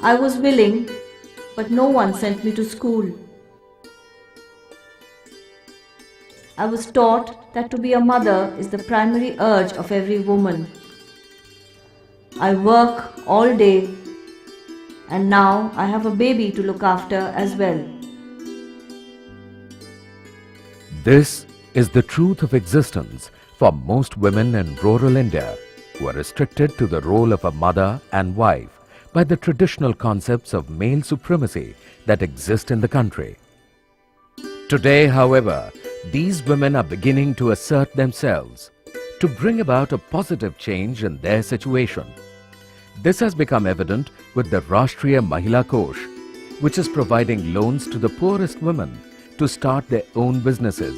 I was willing, but no one sent me to school. I was taught that to be a mother is the primary urge of every woman. I work all day, and now I have a baby to look after as well. This is the truth of existence for most women in rural India who are restricted to the role of a mother and wife by the traditional concepts of male supremacy that exist in the country. Today, however, these women are beginning to assert themselves to bring about a positive change in their situation. This has become evident with the Rashtriya Mahila Kosh, which is providing loans to the poorest women to start their own businesses,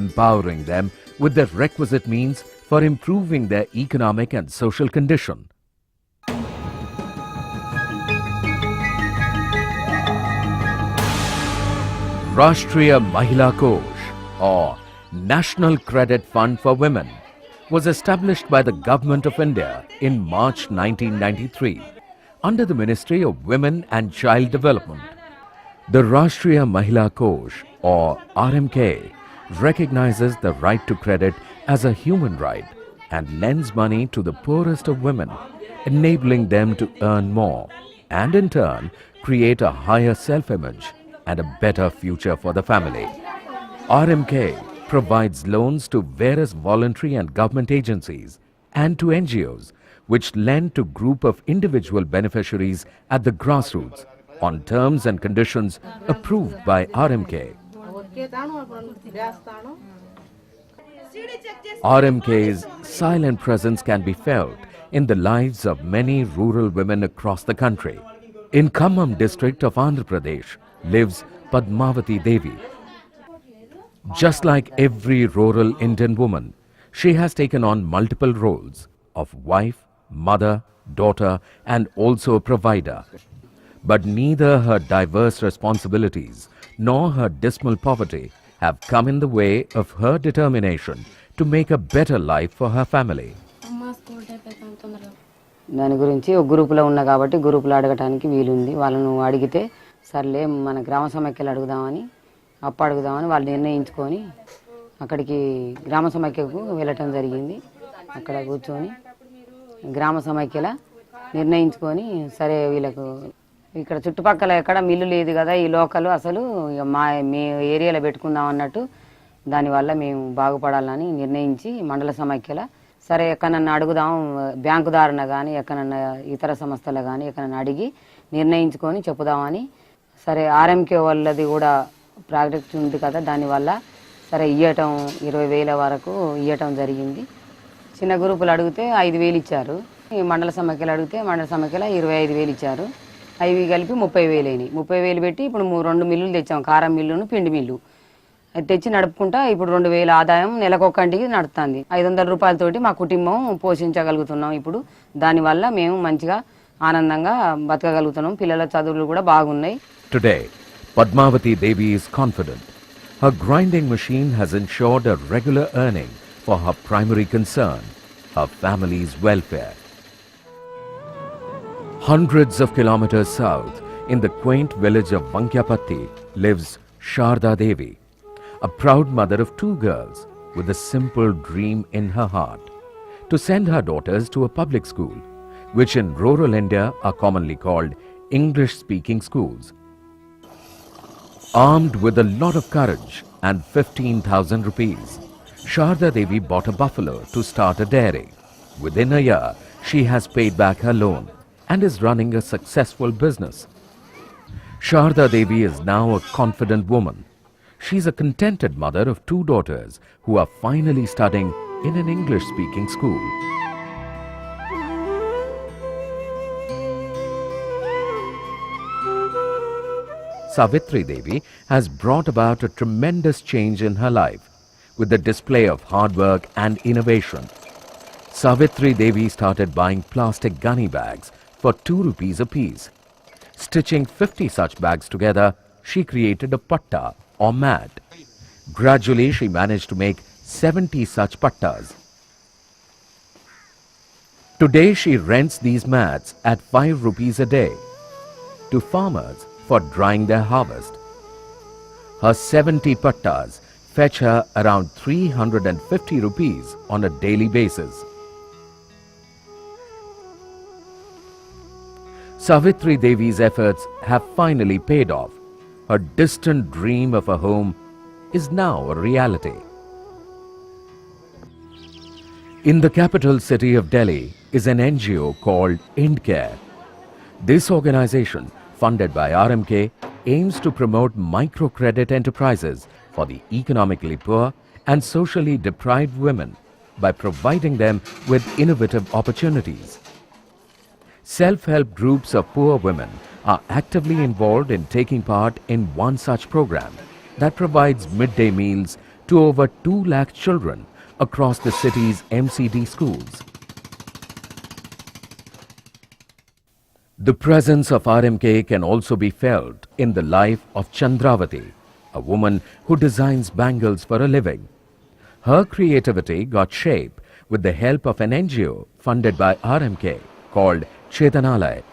empowering them with the requisite means for improving their economic and social condition. Rashtriya Mahila Kosh, or National Credit Fund for Women, was established by the Government of India in March 1993 under the Ministry of Women and Child Development. The Rashtriya Mahila Kosh, or RMK, recognizes the right to credit as a human right and lends money to the poorest of women, enabling them to earn more and in turn create a higher self-image and a better future for the family. RMK provides loans to various voluntary and government agencies and to NGOs which lend to group of individual beneficiaries at the grassroots on terms and conditions approved by RMK. RMK's silent presence can be felt in the lives of many rural women across the country. In Khammam district of Andhra Pradesh lives Padmavati Devi. Just like every rural Indian woman, she has taken on multiple roles of wife, mother, daughter, and also a provider. But neither her diverse responsibilities nor her dismal poverty have come in the way of her determination to make a better life for her family. దాని గురించి ఒక గ్రూపులో ఉన్నా కాబట్టి గ్రూపులో అడగటానికి వీలుంది. వాళ్ళను అడిగితే సర్లే మన గ్రామ సమైక్యలు అడుగుదామని అడుగుదామని వాళ్ళు నిర్ణయించుకొని అక్కడికి గ్రామ సమైక్యకు వెళ్ళటం జరిగింది. అక్కడ కూర్చొని గ్రామ సమైక్యల నిర్ణయించుకొని సరే వీళ్ళకు ఇక్కడ చుట్టుపక్కల ఎక్కడ మిల్లు లేదు కదా ఈ లోకల్ అసలు మీ ఏరియాలో పెట్టుకుందాం అన్నట్టు దానివల్ల మేము బాగుపడాలని నిర్ణయించి మండల సమైక్యల సరే ఎక్కడన్నా అడుగుదాం బ్యాంకుదారున కానీ ఎక్కడన్నా ఇతర సంస్థలు కానీ ఎక్కడన్నా అడిగి నిర్ణయించుకొని చెప్పుదామని సరే ఆర్ఎంకే వాళ్ళది కూడా ప్రాజెక్ట్ ఉంది కదా దానివల్ల సరే ఇవ్వటం 20,000 వరకు ఇవ్వటం జరిగింది. చిన్న గ్రూపులు అడిగితే 5,000 ఇచ్చారు. ఈ మండల సమైక్యలు అడిగితే మండల సమైక్యల 25,000 ఇచ్చారు. అవి కలిపి 30,000 అయినాయి. 30,000 పెట్టి ఇప్పుడు 2 మిల్లులు తెచ్చాం, కారం మిల్లును పిండి మిల్లు. అది తెచ్చి నడుపుకుంటా ఇప్పుడు 2,000 ఆదాయం నెలకొకంటికి నడుస్తుంది. 500 రూపాయలతోటి మా కుటుంబం పోషించగలుగుతున్నాం. ఇప్పుడు దానివల్ల మేము మంచిగా ఆనందంగా బతకగలుగుతున్నాం. పిల్లల చదువులు కూడా బాగున్నాయి. Today, Padmavati Devi is confident. Her grinding machine has ensured a regular earning for her primary concern, her family's welfare. Hundreds of kilometers south, in the quaint village of Vankyapatti, lives Sharda Devi, a proud mother of 2 girls with a simple dream in her heart to send her daughters to a public school, which in rural India are commonly called English-speaking schools. Armed with a lot of courage and 15,000 rupees, Sharda Devi bought a buffalo to start a dairy. Within a year, she has paid back her loan and is running a successful business. Sharda Devi is now a confident woman. She's a contented mother of 2 daughters who are finally studying in an English-speaking school. Savitri Devi has brought about a tremendous change in her life with the display of hard work and innovation. Savitri Devi started buying plastic gunny bags for 2 rupees apiece. Stitching 50 such bags together, she created a patta or mat. Gradually, she managed to make 70 such pattas. Today, she rents these mats at 5 rupees a day. to farmers for drying their harvest. Her 70 pattas fetch her around 350 rupees on a daily basis. Savitri Devi's efforts have finally paid off. Her distant dream of a home is now a reality. In the capital city of Delhi is an NGO called IndCare. This organization, funded by RMK, aims to promote microcredit enterprises for the economically poor and socially deprived women by providing them with innovative opportunities. Self-help groups of poor women are actively involved in taking part in one such program that provides midday meals to over 2 lakh children across the city's MCD schools. The presence of RMK can also be felt in the life of Chandravati, a woman who designs bangles for a living. Her creativity got shape with the help of an NGO funded by RMK called Chetanalay.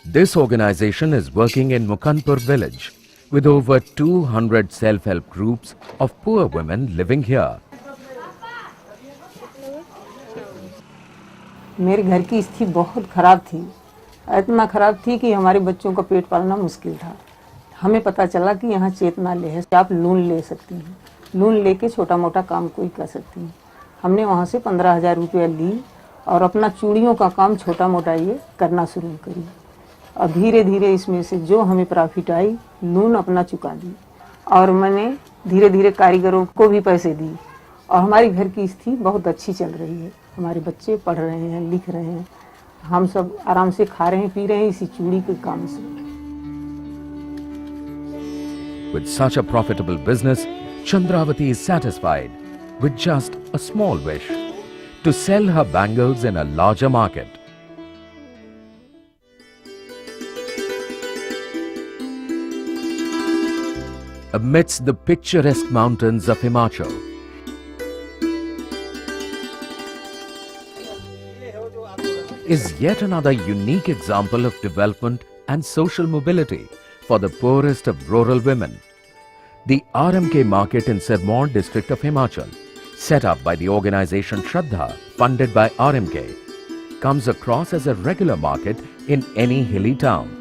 This organization is working in Mukanpur village with over 200 self-help groups of poor women living here. मेरे घर की स्थिति बहुत ख़राब थी, इतना ख़राब थी कि हमारे बच्चों का पेट पालना मुश्किल था। हमें पता चला कि यहाँ चेतनालय है, आप लोन ले सकती हैं, लोन लेके छोटा मोटा काम कोई कर सकती हैं। हमने वहाँ से 15,000 रुपया ली और अपना चूड़ियों का काम छोटा मोटा ये करना शुरू करी और धीरे धीरे इसमें से जो हमें प्रॉफिट आई लोन अपना चुका दी और मैंने धीरे धीरे कारीगरों को भी पैसे दी और हमारी घर की स्थिति बहुत अच्छी चल रही है। हमारे बच्चे पढ़ रहे हैं, लिख रहे हैं, हम सब आराम से खा रहे हैं, पी रहे हैं इसी चूड़ी के काम से। With such a profitable business, Chandravati is satisfied with just a small wish to sell her bangles in a larger market. Amidst the picturesque mountains of Himachal, is yet another unique example of development and social mobility for the poorest of rural women. The RMK market in Sirmaur district of Himachal, set up by the organization Shraddha, funded by RMK, comes across as a regular market in any hilly town.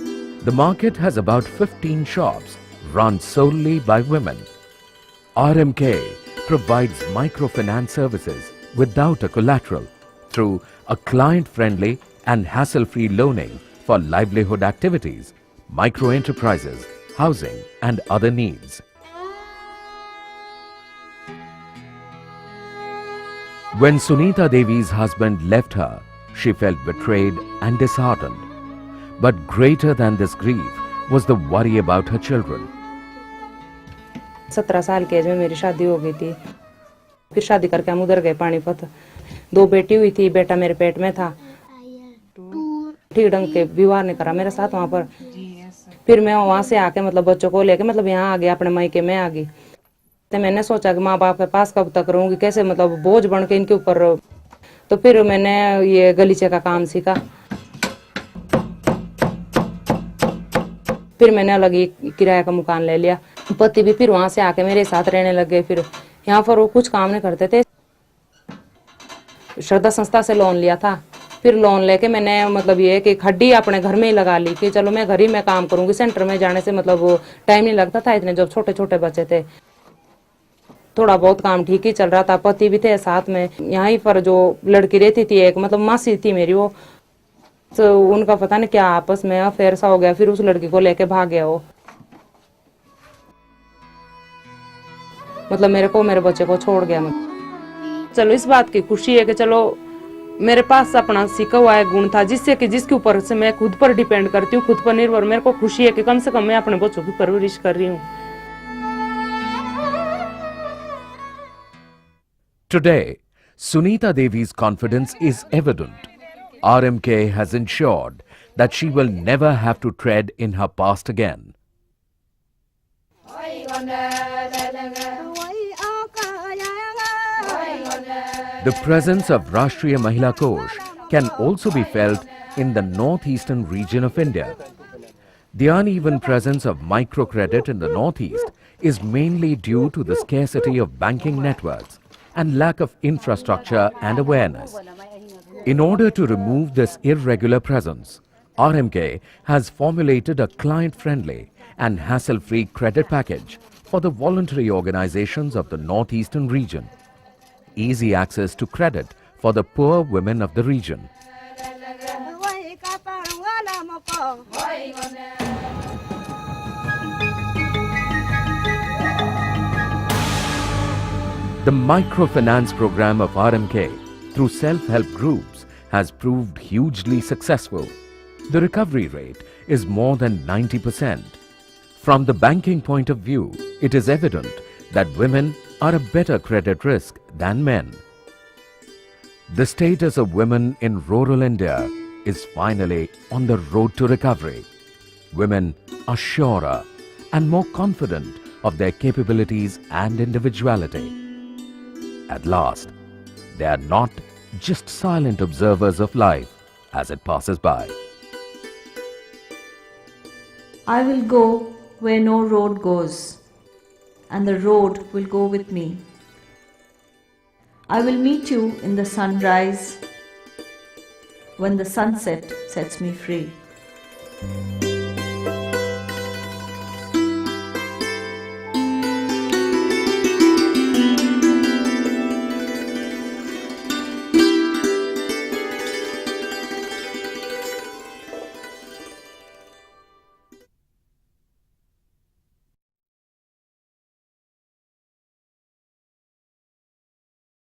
The market has about 15 shops run solely by women. RMK provides microfinance services without a collateral through a client-friendly and hassle-free loaning for livelihood activities, micro-enterprises, housing and other needs. When Sunita Devi's husband left her, she felt betrayed and disheartened. But greater than this grief was the worry about her children. 17 साल के as में मेरी शादी हो गई थी। फिर शादी करके हम उधर गए पानीपत। 2 बेटी हुई थी, बेटा मेरे पेट में था। ठीक ढंग के विवाह नहीं करा मेरे साथ वहाँ पर। फिर मैं वहाँ से आके मतलब बच्चों को लेके मतलब यहाँ आ गई, अपने मायके में आ गई। तो मैंने सोचा कि माँ बाप के पास कब तक रहूंगी, कैसे मतलब बोझ बन के इनके ऊपर। तो फिर मैंने ये गलीचे का काम सीखा। फिर मैंने अलग ही किराया का मकान ले लिया। पति भी फिर वहां से आके मेरे साथ रहने लग गए। फिर यहाँ पर वो कुछ काम नहीं करते थे। श्रद्धा संस्था से लोन लिया था। फिर लोन लेके मैंने मतलब ये कि हड्डी अपने घर में ही लगा ली कि चलो मैं घर ही में काम करूंगी। सेंटर में जाने से मतलब वो टाइम नहीं लगता था इतने, जब छोटे छोटे बच्चे थे। थोड़ा बहुत काम ठीक ही चल रहा था। पति भी थे साथ में। यहाँ पर जो लड़की रहती थी एक मतलब मासी थी मेरी, वो तो उनका पता नहीं क्या आपस में अफेयर सा हो गया। फिर उस लड़की को लेके भाग गया वो। मतलब मेरे को मेरे बच्चे को छोड़ गया। चलो इस बात की खुशी है कि चलो मेरे पास अपना सीखा हुआ है गुण था जिससे कि जिसके ऊपर से मैं खुद पर डिपेंड करती हूँ, खुद पर निर्भर। मेरे को खुशी है कि कम से कम मैं अपने बच्चों की परवरिश कर रही हूँ। Today, Sunita Devi's confidence is evident. RMK has ensured that she will never have to tread in her past again. The presence of Rashtriya Mahila Kosh can also be felt in the northeastern region of India. The uneven presence of microcredit in the Northeast is mainly due to the scarcity of banking networks and lack of infrastructure and awareness. In order to remove this irregular presence, RMK has formulated a client-friendly and hassle-free credit package for the voluntary organizations of the Northeastern region. Easy access to credit for the poor women of the region. The microfinance program of RMK through self-help groups has proved hugely successful. The recovery rate is more than 90%. From the banking point of view, it is evident that women are a better credit risk than men. The status of women in rural India is finally on the road to recovery. Women are surer and more confident of their capabilities and individuality. At last, they are not just silent observers of life as it passes by. I will go where no road goes, and the road will go with me. I will meet you in the sunrise when the sunset sets me free.